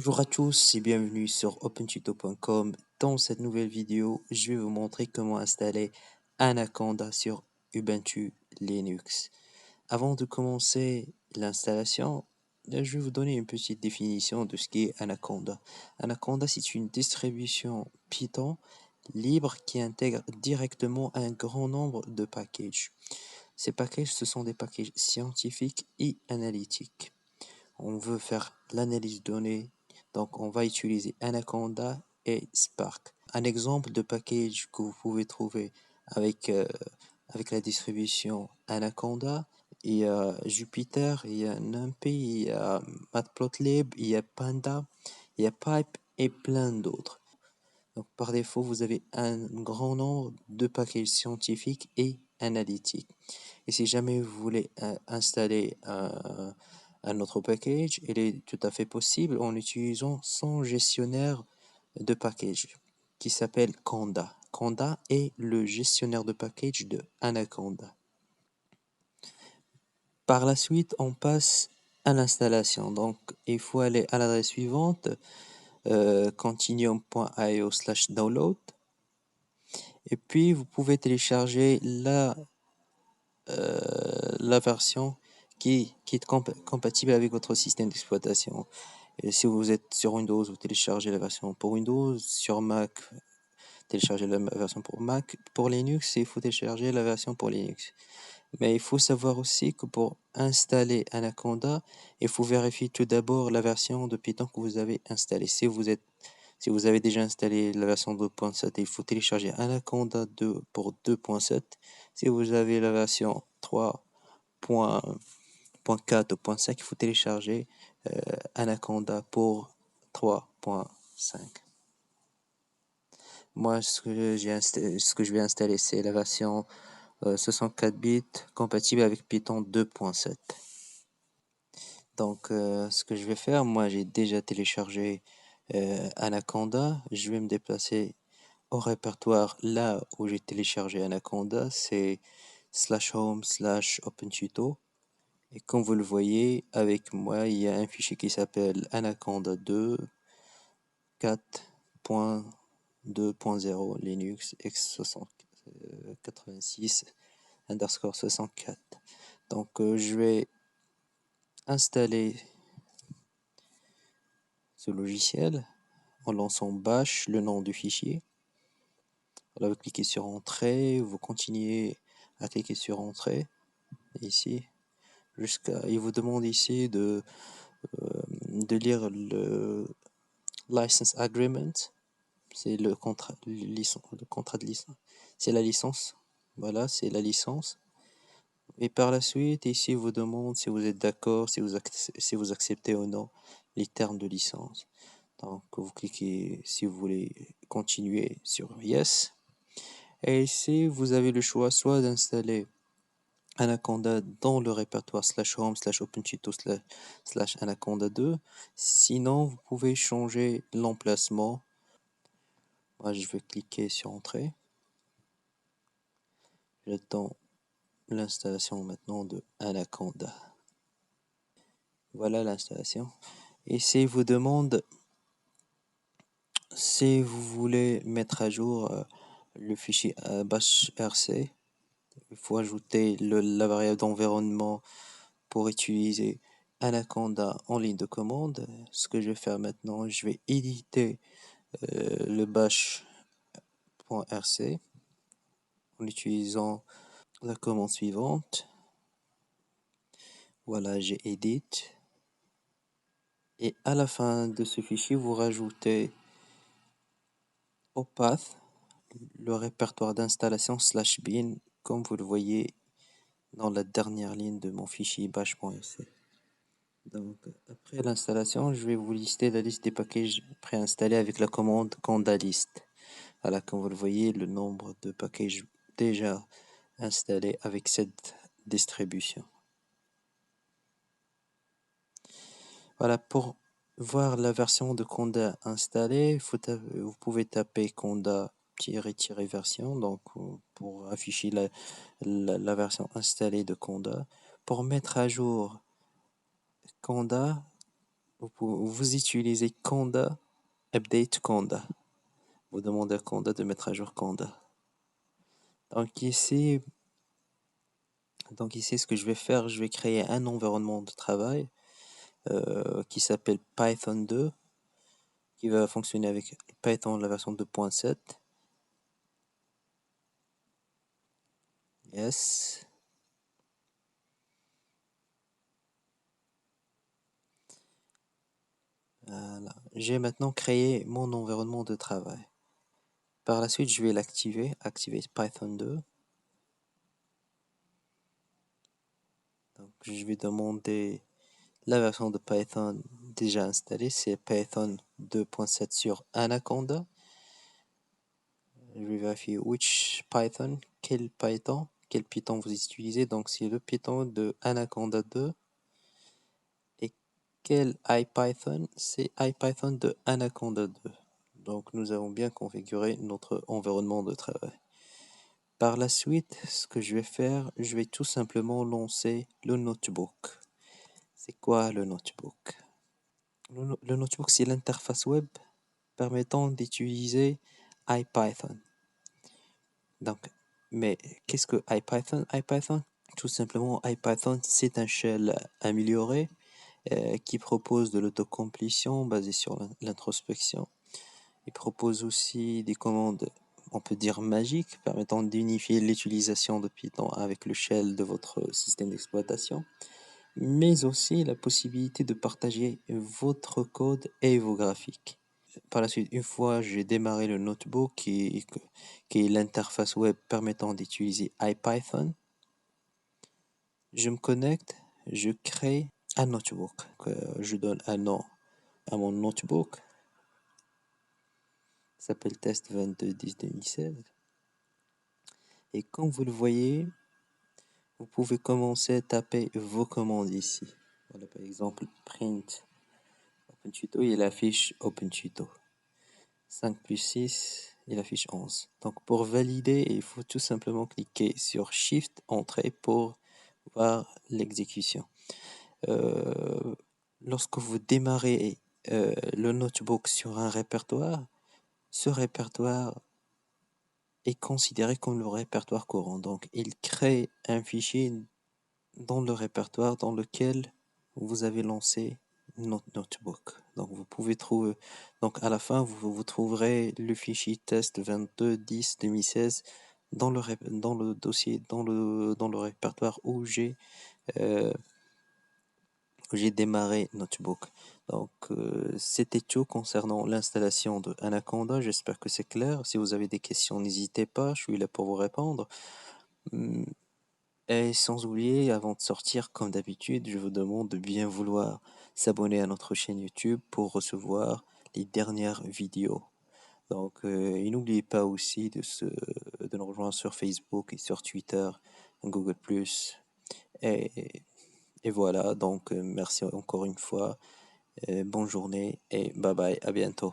Bonjour à tous et bienvenue sur opentuto.com. Dans cette nouvelle vidéo, je vais vous montrer comment installer Anaconda sur Ubuntu Linux. Avant de commencer l'installation, je vais vous donner une petite définition de ce qu'est Anaconda. Anaconda, c'est une distribution Python libre qui intègre directement un grand nombre de packages. Ces packages, ce sont des packages scientifiques et analytiques. On veut faire l'analyse de données, donc on va utiliser Anaconda et Spark. Un exemple de package que vous pouvez trouver avec la distribution Anaconda, il y a Jupyter, il y a NumPy, il y a Matplotlib, il y a Panda, il y a Pipe et plein d'autres. Donc, par défaut, vous avez un grand nombre de packages scientifiques et analytiques. Et si jamais vous voulez installer un autre package, il est tout à fait possible en utilisant son gestionnaire de package qui s'appelle Conda. Conda est le gestionnaire de package de Anaconda. Par la suite, on passe à l'installation. Donc, il faut aller à l'adresse suivante, continuum.io/download. Et puis, vous pouvez télécharger la version qui est compatible avec votre système d'exploitation. Et si vous êtes sur Windows, vous téléchargez la version pour Windows. Sur Mac, téléchargez la version pour Mac. Pour Linux, il faut télécharger la version pour Linux. Mais il faut savoir aussi que pour installer Anaconda, il faut vérifier tout d'abord la version de Python que vous avez installée. Si vous avez déjà installé la version 2.7, il faut télécharger Anaconda 2 pour 2.7. Si vous avez la version 3.4 ou 0.5, il faut télécharger Anaconda pour 3.5. Moi, ce que je vais installer, c'est la version 64 bits compatible avec Python 2.7. Donc, ce que je vais faire, moi, j'ai déjà téléchargé Anaconda. Je vais me déplacer au répertoire là où j'ai téléchargé Anaconda, c'est /home/opentuto. Et comme vous le voyez, avec moi, il y a un fichier qui s'appelle Anaconda 2 4.2.0 Linux x86 underscore 64. Donc, je vais installer ce logiciel en lançant bash, le nom du fichier. Là, vous cliquez sur Entrée, vous continuez à cliquer sur Entrée, ici, il vous demande ici de lire le License Agreement, c'est le contrat de licence, c'est la licence, voilà, c'est la licence. Et par la suite, ici, il vous demande si vous êtes d'accord, si vous acceptez ou non les termes de licence. Donc, vous cliquez, si vous voulez continuer, sur Yes. Et ici, vous avez le choix soit d'installer Anaconda dans le répertoire /home/opentuto/Anaconda 2. Sinon, vous pouvez changer l'emplacement. Moi, je vais cliquer sur Entrée. J'attends l'installation maintenant de Anaconda. Voilà l'installation. Ici, il vous demande si vous voulez mettre à jour le fichier bash rc. Il faut ajouter la variable d'environnement pour utiliser Anaconda en ligne de commande. Ce que je vais faire maintenant, je vais éditer le bash.rc en utilisant la commande suivante. Voilà, j'ai edit. Et à la fin de ce fichier, vous rajoutez au path le répertoire d'installation /bin, comme vous le voyez dans la dernière ligne de mon fichier bash.rc. Donc, après l'installation, je vais vous lister la liste des packages préinstallés avec la commande conda-list. Voilà, comme vous le voyez, le nombre de packages déjà installés avec cette distribution. Voilà, pour voir la version de Conda installée, vous pouvez taper Conda-version, donc pour afficher la version installée de Conda. Pour mettre à jour Conda, vous utilisez Conda, update Conda. Vous demandez à Conda de mettre à jour Conda. Donc ici, ce que je vais faire, je vais créer un environnement de travail qui s'appelle Python 2, qui va fonctionner avec Python la version 2.7. Yes. Voilà. J'ai maintenant créé mon environnement de travail. Par la suite, je vais l'activer, activer Python 2. Donc, je vais demander la version de Python déjà installée, c'est Python 2.7 sur Anaconda. Je vais vérifier which Python, quel Python vous utilisez. Donc, c'est le Python de Anaconda 2. Et quel IPython? C'est IPython de Anaconda 2. Donc, nous avons bien configuré notre environnement de travail. Par la suite, ce que je vais faire, je vais tout simplement lancer le notebook. C'est quoi le notebook? Le notebook, c'est l'interface web permettant d'utiliser IPython. Donc, mais qu'est-ce que IPython? IPython, tout simplement, IPython, c'est un shell amélioré qui propose de l'autocomplétion basée sur l'introspection. Il propose aussi des commandes, on peut dire magiques, permettant d'unifier l'utilisation de Python avec le shell de votre système d'exploitation, mais aussi la possibilité de partager votre code et vos graphiques. Par la suite, une fois j'ai démarré le notebook qui est l'interface web permettant d'utiliser IPython, je me connecte, je crée un notebook. Je donne un nom à mon notebook. Ça s'appelle test 2210-2016. Et comme vous le voyez, vous pouvez commencer à taper vos commandes ici. Voilà, par exemple, print OpenTuto, il affiche OpenTuto. 5 plus 6, il affiche 11. Donc pour valider, il faut tout simplement cliquer sur Shift, Entrée pour voir l'exécution. Lorsque vous démarrez le notebook sur un répertoire, ce répertoire est considéré comme le répertoire courant. Donc il crée un fichier dans le répertoire dans lequel vous avez lancé notre notebook. Donc vous pouvez trouver, donc à la fin vous trouverez le fichier test 2210-2016 dans le dossier, dans le répertoire où euh, j'ai démarré Notebook. Donc, c'était tout concernant l'installation de Anaconda. J'espère que c'est clair. Si vous avez des questions, n'hésitez pas. Je suis là pour vous répondre. Et sans oublier, avant de sortir, comme d'habitude, je vous demande de bien vouloir s'abonner à notre chaîne YouTube pour recevoir les dernières vidéos. Donc, et n'oubliez pas aussi de nous rejoindre sur Facebook et sur Twitter, Google+. Et, et voilà, donc merci encore une fois. Bonne journée et bye bye, à bientôt.